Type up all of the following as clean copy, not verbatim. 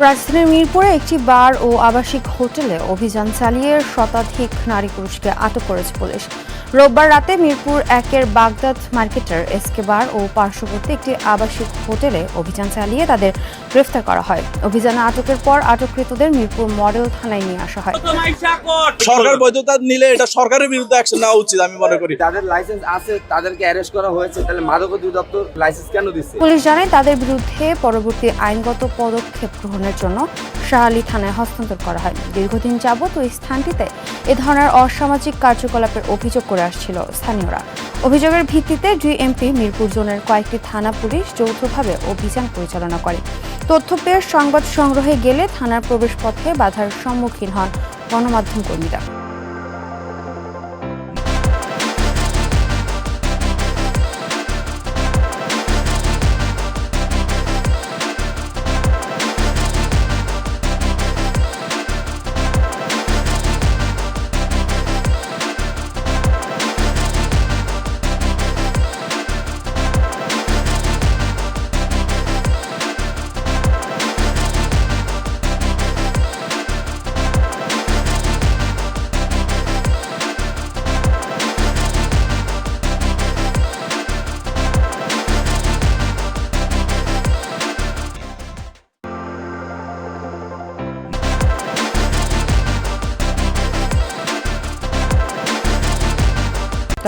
রাজধানীর মিরপুরে একটি বার ও আবাসিক হোটেলে অভিযান চালিয়ে শতাধিক নারী পুরুষকে আটক করেছে পুলিশ। রোববার রাতে মিরপুর ১-এর বাগদাদ মার্কেটের এসকে বার ও পার্শ্ববর্তী একটি আবাসিক হোটেলে অভিযান চালিয়ে তাদের গ্রেফতার করা হয়। অভিযানে আটকের পর আটককৃতদের মিরপুর মডেল থানায় নিয়ে আসা হয়। সরকার বৈধতা নিলে এটা সরকারের বিরুদ্ধে অ্যাকশন নেওয়া উচিত আমি মনে করি। যাদের লাইসেন্স আছে তাদেরকে অ্যারেস্ট করা হয়েছে, তাহলে মাদক অধিদপ্তর লাইসেন্স কেন দিচ্ছে? পুলিশ জানায় তাদের বিরুদ্ধে পরবর্তী আইনগত পদক্ষেপ গ্রহণের জন্য শাহালি থানায় হস্তান্তর করা হয়। দীর্ঘদিন যাবৎ ওই স্থানটিতে এ ধরনের অসামাজিক কার্যকলাপের অভিযোগ করে আসছিল স্থানীয়রা। অভিযোগের ভিত্তিতে ডিএমপি মিরপুর জোনের কয়েকটি থানা পুলিশ যৌথভাবে অভিযান পরিচালনা করে। তথ্য পেয়ে সংবাদ সংগ্রহে গেলে থানার প্রবেশপথে বাধার সম্মুখীন হন গণমাধ্যম কর্মীরা।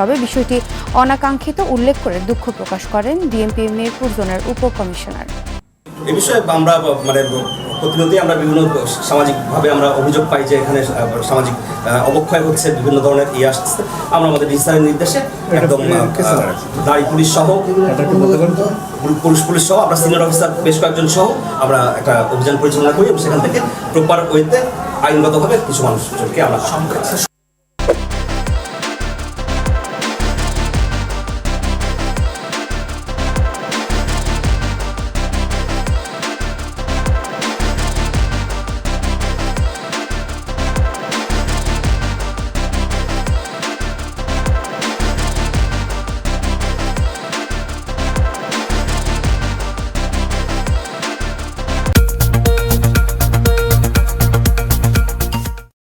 তবে বিষয়টি অনাকাঙ্ক্ষিত উল্লেখ করে দুঃখ প্রকাশ করেন ডিএমপি মিরপুর জোনের উপকমিশনার। এ বিষয়ে আমরা প্রতিনিয়তই আমরা বিভিন্ন সামাজিকভাবে আমরা অভিযোগ পাই যে এখানে সামাজিক অবক্ষয় হচ্ছে, বিভিন্ন ধরনের আসছে। আমরা আমাদের ডিসিশনের নির্দেশে একদম নারী পুলিশ সহ পুলিশ সহ আমরা সিনিয়র অফিসার বেশ কয়েকজন সহ আমরা একটা অভিযান পরিচালনা করি এবং সেখান থেকে প্রপার ওয়েতে আইনগতভাবে কিছু মানুষজনকে আমরা